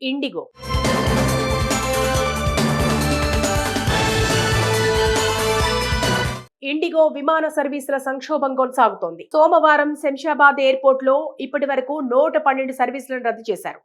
IndiGo విమాన సర్వీసుల సంక్షోభం కొనసాగుతోంది. సోమవారం శంషాబాద్ ఎయిర్పోర్ట్ లో ఇప్పటి వరకు 112 సర్వీసులను రద్దు చేశారు.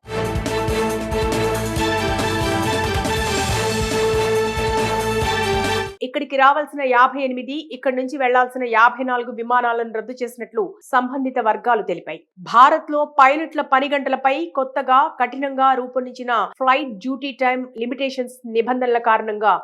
ఇక్కడికి రావాల్సిన 58, ఇక్కడి నుంచి వెళ్లాల్సిన 54 విమానాలను రద్దు చేసినట్లు సంబంధిత వర్గాలు తెలిపాయి. భారత్ లో పైలట్ల పని గంటలపై కొత్తగా కఠినంగా రూపొందించిన ఫ్లైట్ డ్యూటీ టైం లిమిటేషన్స్ నిబంధనల కారణంగా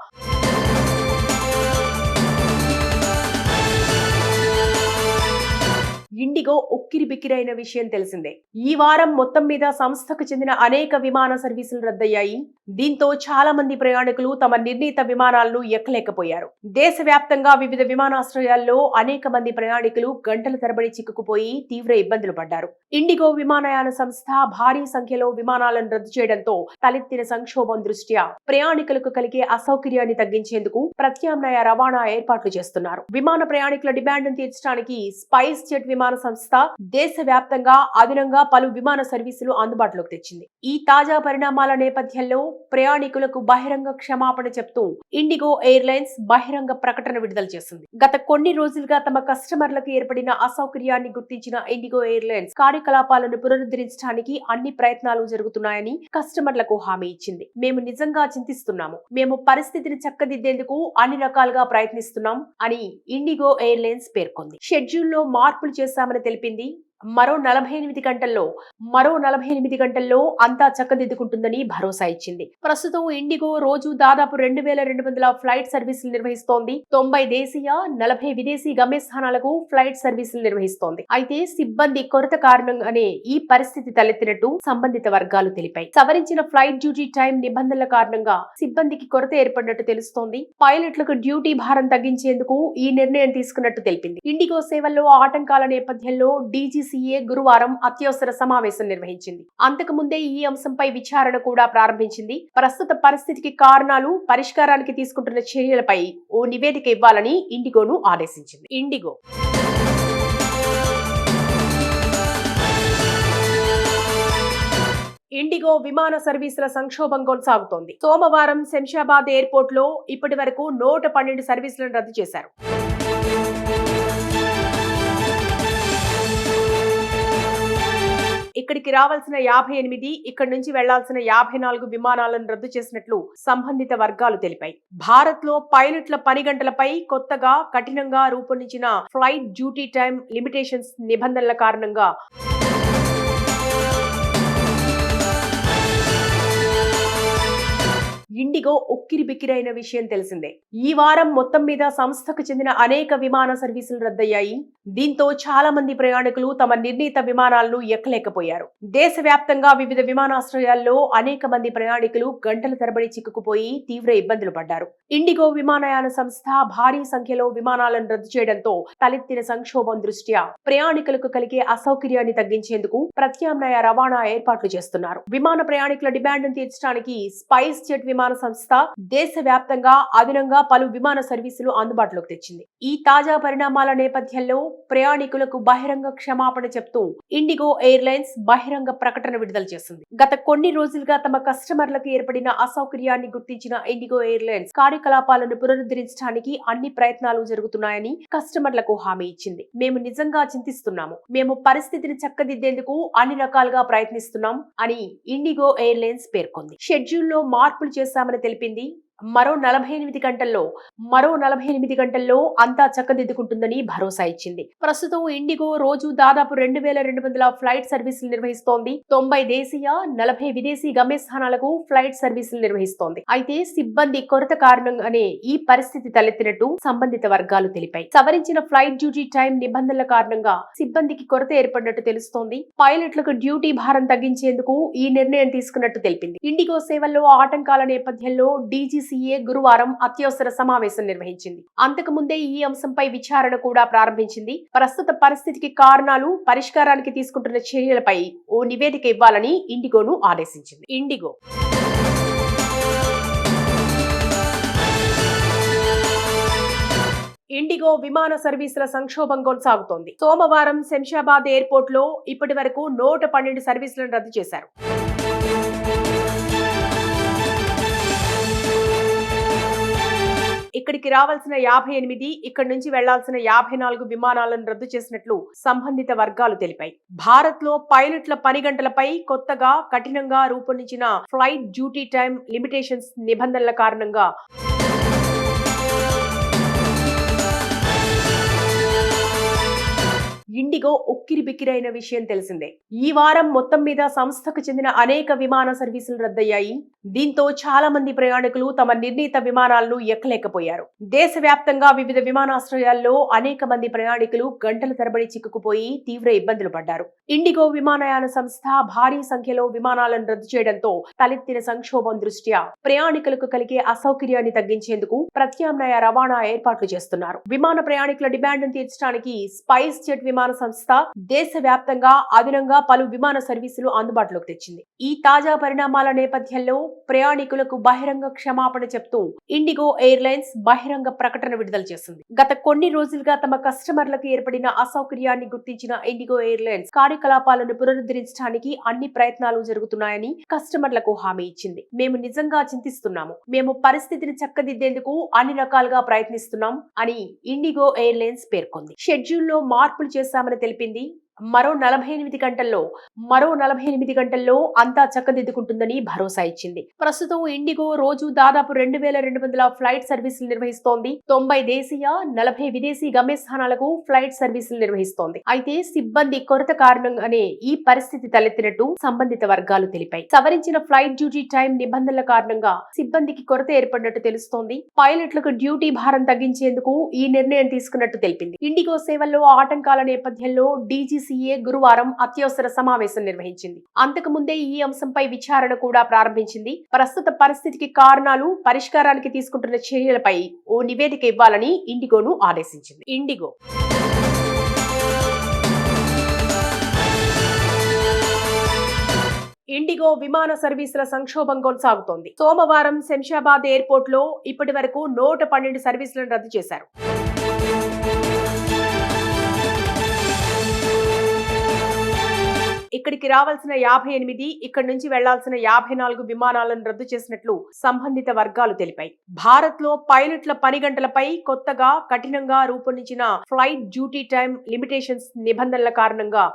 ఇండిగో ఉక్కిరిబిక్కిరైన విషయం తెలిసిందే. ఈ వారం మొత్తం మీద సంస్థకు చెందిన అనేక విమాన సర్వీసులు రద్దయ్యాయి. దీంతో చాలా మంది ప్రయాణికులు తమ నిర్ణీత విమానాలను ఎక్కలేకపోయారు. దేశవ్యాప్తంగా వివిధ విమానాశ్రయాల్లో అనేక మంది ప్రయాణికులు గంటల తరబడి చిక్కుకుపోయి తీవ్ర ఇబ్బందులు పడ్డారు. ఇండిగో విమానయాన సంస్థ భారీ సంఖ్యలో విమానాలను రద్దు చేయడంతో తలెత్తిన సంక్షోభం దృష్ట్యా ప్రయాణికులకు కలిగే అసౌకర్యాన్ని తగ్గించేందుకు ప్రత్యామ్నాయ రవాణా ఏర్పాట్లు చేస్తున్నారు. విమాన ప్రయాణికుల డిమాండ్ను తీర్చడానికి స్పైస్ జెట్ విమాన సంస్థ దేశవ్యాప్తంగా అదనంగా పలు విమాన సర్వీసులు అందుబాటులోకి తెచ్చింది. ఈ తాజా పరిణామాల నేపథ్యంలో ప్రయాణికులకు బహిరంగ క్షమాపణ చెప్తూ ఇండిగో ఎయిర్లైన్స్ బహిరంగ ప్రకటన విడుదల చేసింది. గత కొన్ని రోజులుగా తమ కస్టమర్లకు ఏర్పడిన అసౌకర్యాన్ని గుర్తించిన ఇండిగో ఎయిర్లైన్స్ కార్యకలాపాలను పునరుద్ధరించడానికి అన్ని ప్రయత్నాలు జరుగుతున్నాయని కస్టమర్లకు హామీ ఇచ్చింది. మేము నిజంగా చింతిస్తున్నాము. మేము పరిస్థితిని చక్కదిద్దేందుకు అన్ని రకాలుగా ప్రయత్నిస్తున్నాం అని ఇండిగో ఎయిర్లైన్స్ పేర్కొంది. షెడ్యూల్లో మార్పులు చేశామని తెలిపింది. మరో 48 గంటల్లో అంతా చక్కదిద్దుకుంటుందని భరోసా ఇచ్చింది. ప్రస్తుతం ఇండిగో రోజు దాదాపు 2200 ఫ్లైట్ సర్వీసులు నిర్వహిస్తోంది. 90 దేశీయ, 40 విదేశీ గమ్యస్థానాలకు ఫ్లైట్ సర్వీసులు నిర్వహిస్తోంది. అయితే సిబ్బంది కొరత కారణంగానే ఈ పరిస్థితి తలెత్తినట్టు సంబంధిత వర్గాలు తెలిపాయి. సవరించిన ఫ్లైట్ డ్యూటీ టైం నిబంధనల కారణంగా సిబ్బందికి కొరత ఏర్పడినట్టు తెలుస్తోంది. పైలట్లకు డ్యూటీ భారం తగ్గించేందుకు ఈ నిర్ణయం తీసుకున్నట్టు తెలిపింది. ఇండిగో సేవల్లో ఆటంకాల నేపథ్యంలో డీజీసీఏ గురువారం అత్యవసర సమావేశం నిర్వహించింది. అంతకు ముందే ఈ అంశంపై విచారణ కూడా ప్రారంభించింది. ప్రస్తుత పరిస్థితికి కారణాలు, పరిష్కారానికి తీసుకుంటున్న చర్యలపై ఓ నివేదిక ఇవ్వాలని ఇండిగోను ఆదేశించింది. ఇండిగో విమాన సర్వీసుల సంక్షోభం కొనసాగుతోంది. సోమవారం శంషాబాద్ ఎయిర్పోర్ట్ లో ఇప్పటి వరకు 112 సర్వీసులను రద్దు చేశారు. ఇక్కడికి రావాల్సిన 58, ఇక్కడి నుంచి వెళ్లాల్సిన 54 విమానాలను రద్దు చేసినట్లు సంబంధిత వర్గాలు తెలిపాయి. భారత్ లో పైలట్ల పని గంటలపై కొత్తగా కఠినంగా రూపొందించిన ఫ్లైట్ డ్యూటీ టైం లిమిటేషన్స్ నిబంధనల కారణంగా ఇండిగో ఉక్కిరిబిక్కిరైన విషయం తెలిసిందే. ఈ వారం మొత్తం మీద సంస్థకు చెందిన అనేక విమాన సర్వీసులు రద్దయ్యాయి. దీంతో చాలా మంది ప్రయాణికులు తమ నిర్ణీత విమానాలను ఎక్కలేకపోయారు. దేశవ్యాప్తంగా వివిధ విమానాశ్రయాల్లో అనేక మంది ప్రయాణికులు గంటల తరబడి చిక్కుకుపోయి తీవ్ర ఇబ్బందులు పడ్డారు. ఇండిగో విమానయాన సంస్థ భారీ సంఖ్యలో విమానాలను రద్దు చేయడంతో తలెత్తిన సంక్షోభం దృష్ట్యా ప్రయాణికులకు కలిగే అసౌకర్యాన్ని తగ్గించేందుకు ప్రత్యామ్నాయ రవాణా ఏర్పాట్లు చేస్తున్నారు. విమాన ప్రయాణికుల డిమాండ్ను తీర్చడానికి స్పైస్ జెట్ విమాన సంస్థ దేశవ్యాప్తంగా అదనంగా పలు విమాన సర్వీసులు అందుబాటులోకి తెచ్చింది. ఈ తాజా పరిణామాల నేపథ్యంలో ప్రయాణికులకు బహిరంగ క్షమాపణ చెప్తూ ఇండిగో ఎయిర్లైన్స్ బహిరంగ ప్రకటన విడుదల చేసింది. గత కొన్ని రోజులుగా తమ కస్టమర్లకు ఏర్పడిన అసౌకర్యాన్ని గుర్తించిన ఇండిగో ఎయిర్లైన్స్ కార్యకలాపాలను పునరుద్ధరించడానికి అన్ని ప్రయత్నాలు జరుగుతున్నాయని కస్టమర్లకు హామీ ఇచ్చింది. మేము నిజంగా చింతిస్తున్నాము. మేము పరిస్థితిని చక్కదిద్దేందుకు అన్ని రకాలుగా ప్రయత్నిస్తున్నాం అని ఇండిగో ఎయిర్లైన్స్ పేర్కొంది. షెడ్యూల్లో మార్పులు చేశామని తెలిపింది. మరో 48 గంటల్లో అంతా చక్కదిద్దుకుంటుందని భరోసా ఇచ్చింది. ప్రస్తుతం ఇండిగో రోజు దాదాపు 2200 ఫ్లైట్ సర్వీసులు నిర్వహిస్తోంది. 90 దేశీయ, 40 విదేశీ గమ్యస్థానాలకు ఫ్లైట్ సర్వీసులు నిర్వహిస్తోంది. అయితే సిబ్బంది కొరత కారణంగానే ఈ పరిస్థితి తలెత్తినట్టు సంబంధిత వర్గాలు తెలిపాయి. సవరించిన ఫ్లైట్ డ్యూటీ టైం నిబంధనల కారణంగా సిబ్బందికి కొరత ఏర్పడినట్టు తెలుస్తోంది. పైలట్లకు డ్యూటీ భారం తగ్గించేందుకు ఈ నిర్ణయం తీసుకున్నట్టు తెలిపింది. ఇండిగో సేవల్లో ఆటంకాల నేపథ్యంలో డీజీసీఏ గురువారం అత్యవసర సమావేశం నిర్వహించింది. అంతకు ముందే ఈ అంశంపై విచారణ కూడా ప్రారంభించింది. ప్రస్తుత పరిస్థితికి కారణాలు, పరిష్కారానికి తీసుకుంటున్న చర్యలపై ఓ నివేదిక ఇవ్వాలని ఇండిగోను ఆదేశించింది. ఇండిగో విమాన సర్వీసుల సంక్షోభం కొనసాగుతోంది. సోమవారం శంషాబాద్ ఎయిర్పోర్ట్ లో ఇప్పటి వరకు 112 సర్వీసులను రద్దు చేశారు. ఇక్కడికి రావాల్సిన 58, ఇక్కడి నుంచి వెళ్లాల్సిన 54 విమానాలను రద్దు చేసినట్లు సంబంధిత వర్గాలు తెలిపాయి. భారత్ లో పైలట్ల పని గంటలపై కొత్తగా కఠినంగా రూపొందించిన ఫ్లైట్ డ్యూటీ టైం లిమిటేషన్స్ నిబంధనల కారణంగా ఇండిగో ఉక్కిరిబిక్కిరైన విషయం తెలిసిందే. ఈ వారం మొత్తం మీద సంస్థకు చెందిన అనేక విమాన సర్వీసులు రద్దయ్యాయి. దీంతో చాలా మంది ప్రయాణికులు తమ నిర్ణీత విమానాలను ఎక్కలేకపోయారు. దేశవ్యాప్తంగా వివిధ విమానాశ్రయాల్లో అనేక మంది ప్రయాణికులు గంటల తరబడి చిక్కుకుపోయి తీవ్ర ఇబ్బందులు పడ్డారు. ఇండిగో విమానయాన సంస్థ భారీ సంఖ్యలో విమానాలను రద్దు చేయడంతో తలెత్తిన సంక్షోభం దృష్ట్యా ప్రయాణికులకు కలిగే అసౌకర్యాన్ని తగ్గించేందుకు ప్రత్యామ్నాయ రవాణా ఏర్పాట్లు చేస్తున్నారు. విమాన ప్రయాణికుల డిమాండ్ను తీర్చడానికి స్పైస్ జెట్ విమాన సంస్థ దేశవ్యాప్తంగా అదనంగా పలు విమాన సర్వీసులు అందుబాటులోకి తెచ్చింది. ఈ తాజా పరిణామాల నేపథ్యంలో ప్రయాణికులకు బహిరంగ క్షమాపణ చెప్తూ ఇండిగో ఎయిర్లైన్స్ బహిరంగ ప్రకటన విడుదల చేసింది. గత కొన్ని రోజులుగా తమ కస్టమర్లకు ఏర్పడిన అసౌకర్యాన్ని గుర్తించిన ఇండిగో ఎయిర్లైన్స్ కార్యకలాపాలను పునరుద్ధరించడానికి అన్ని ప్రయత్నాలు జరుగుతున్నాయని కస్టమర్లకు హామీ ఇచ్చింది. మేము నిజంగా చింతిస్తున్నాము. మేము పరిస్థితిని చక్కదిద్దేందుకు అన్ని రకాలుగా ప్రయత్నిస్తున్నాం అని ఇండిగో ఎయిర్లైన్స్ పేర్కొంది. షెడ్యూల్లో మార్పులు చేశామని తెలిపింది. మరో 48 గంటల్లో అంతా చక్కదిద్దుకుంటుందని భరోసా ఇచ్చింది. ప్రస్తుతం ఇండిగో రోజు దాదాపు 2200 ఫ్లైట్ సర్వీసులు నిర్వహిస్తోంది. 90 దేశీయ, 40 విదేశీ గమ్యస్థానాలకు ఫ్లైట్ సర్వీసులు నిర్వహిస్తోంది. అయితే సిబ్బంది కొరత కారణంగానే ఈ పరిస్థితి తలెత్తినట్టు సంబంధిత వర్గాలు తెలిపాయి. సవరించిన ఫ్లైట్ డ్యూటీ టైం నిబంధనల కారణంగా సిబ్బందికి కొరత ఏర్పడినట్టు తెలుస్తోంది. పైలట్లకు డ్యూటీ భారం తగ్గించేందుకు ఈ నిర్ణయం తీసుకున్నట్టు తెలిపింది. ఇండిగో సేవల్లో ఆటంకాల నేపథ్యంలో డీజీసీఏ గురువారం అత్యవసర సమావేశం నిర్వహించింది. అంతకు ముందే ఈ అంశంపై విచారణ కూడా ప్రారంభించింది. ప్రస్తుత పరిస్థితికి కారణాలు, పరిష్కారానికి తీసుకుంటున్న చర్యలపై ఓ నివేదిక ఇవ్వాలని ఇండిగోను ఆదేశించింది. ఇండిగో విమాన సర్వీసుల సంక్షోభం కొనసాగుతోంది. సోమవారం శంషాబాద్ ఎయిర్పోర్ట్ లో ఇప్పటి వరకు 112 సర్వీసులను రద్దు చేశారు. ఇక్కడికి రావాల్సిన 58, ఇక్కడి నుంచి వెళ్లాల్సిన 54 విమానాలను రద్దు చేసినట్లు సంబంధిత వర్గాలు తెలిపాయి. భారత్ లో పైలట్ల పని గంటలపై కొత్తగా కఠినంగా రూపొందించిన ఫ్లైట్ డ్యూటీ టైం లిమిటేషన్స్ నిబంధనల కారణంగా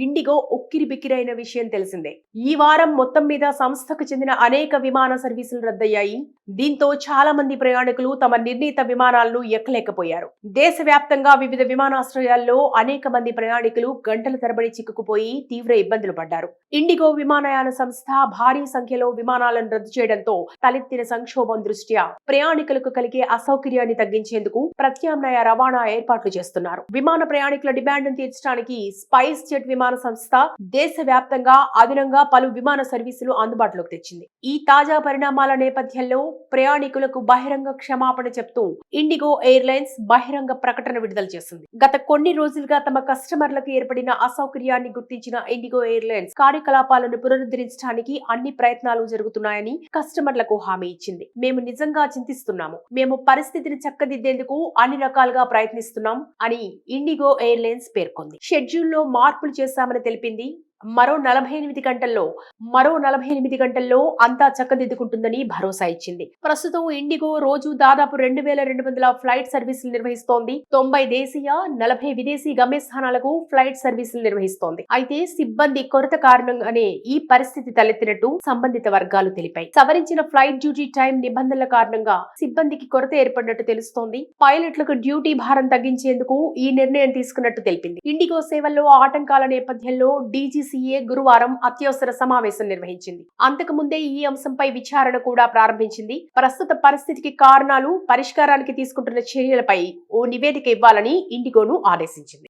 ఇండిగో ఉక్కిరిబిక్కిరైన విషయం తెలిసిందే. ఈ వారం మొత్తం మీద సంస్థకు చెందిన అనేక విమాన సర్వీసులు రద్దయ్యాయి. దీంతో చాలా మంది ప్రయాణికులు తమ నిర్ణీత విమానాలను ఎక్కలేకపోయారు. దేశవ్యాప్తంగా వివిధ విమానాశ్రయాల్లో అనేక మంది ప్రయాణికులు గంటల తరబడి చిక్కుకుపోయి తీవ్ర ఇబ్బందులు పడ్డారు. ఇండిగో విమానయాన సంస్థ భారీ సంఖ్యలో విమానాలను రద్దు చేయడంతో తలెత్తిన సంక్షోభం దృష్ట్యా ప్రయాణికులకు కలిగే అసౌకర్యాన్ని తగ్గించేందుకు ప్రత్యామ్నాయ రవాణా ఏర్పాట్లు చేస్తున్నారు. విమాన ప్రయాణికుల డిమాండ్ను తీర్చడానికి స్పైస్ జెట్ విమాన సంస్థ దేశవ్యాప్తంగా అదనంగా పలు విమాన సర్వీసులు అందుబాటులోకి తెచ్చింది. ఈ తాజా పరిణామాల నేపథ్యంలో ప్రయాణికులకు బహిరంగ క్షమాపణ చెప్తూ ఇండిగో ఎయిర్లైన్స్ బహిరంగ ప్రకటన విడుదల చేసింది. గత కొన్ని రోజులుగా తమ కస్టమర్లకు ఏర్పడిన అసౌకర్యాన్ని గుర్తించిన ఇండిగో ఎయిర్లైన్స్ కార్యకలాపాలను పునరుద్ధరించడానికి అన్ని ప్రయత్నాలు జరుగుతున్నాయని కస్టమర్లకు హామీ ఇచ్చింది. మేము నిజంగా చింతిస్తున్నాము. మేము పరిస్థితిని చక్కదిద్దేందుకు అన్ని రకాలుగా ప్రయత్నిస్తున్నాం అని ఇండిగో ఎయిర్లైన్స్ పేర్కొంది. షెడ్యూల్లో మార్పులు చేశామని తెలిపింది. మరో 48 గంటల్లో అంతా చక్కదిద్దుకుంటుందని భరోసా ఇచ్చింది. ప్రస్తుతం ఇండిగో రోజు దాదాపు 2200 ఫ్లైట్ సర్వీసులు నిర్వహిస్తోంది. 90 దేశీయ, 40 విదేశీ గమ్యస్థానాలకు ఫ్లైట్ సర్వీసులు నిర్వహిస్తోంది. అయితే సిబ్బంది కొరత కారణంగానే ఈ పరిస్థితి తలెత్తినట్టు సంబంధిత వర్గాలు తెలిపాయి. సవరించిన ఫ్లైట్ డ్యూటీ టైం నిబంధనల కారణంగా సిబ్బందికి కొరత ఏర్పడినట్టు తెలుస్తోంది. పైలట్లకు డ్యూటీ భారం తగ్గించేందుకు ఈ నిర్ణయం తీసుకున్నట్టు తెలిపింది. ఇండిగో సేవల్లో ఆటంకాల నేపథ్యంలో డీజీసీఏ గురువారం అత్యవసర సమావేశం నిర్వహించింది. అంతకు ముందే ఈ అంశంపై విచారణ కూడా ప్రారంభించింది. ప్రస్తుత పరిస్థితికి కారణాలు, పరిష్కారానికి తీసుకుంటున్న చర్యలపై ఓ నివేదిక ఇవ్వాలని ఇండిగోను ఆదేశించింది.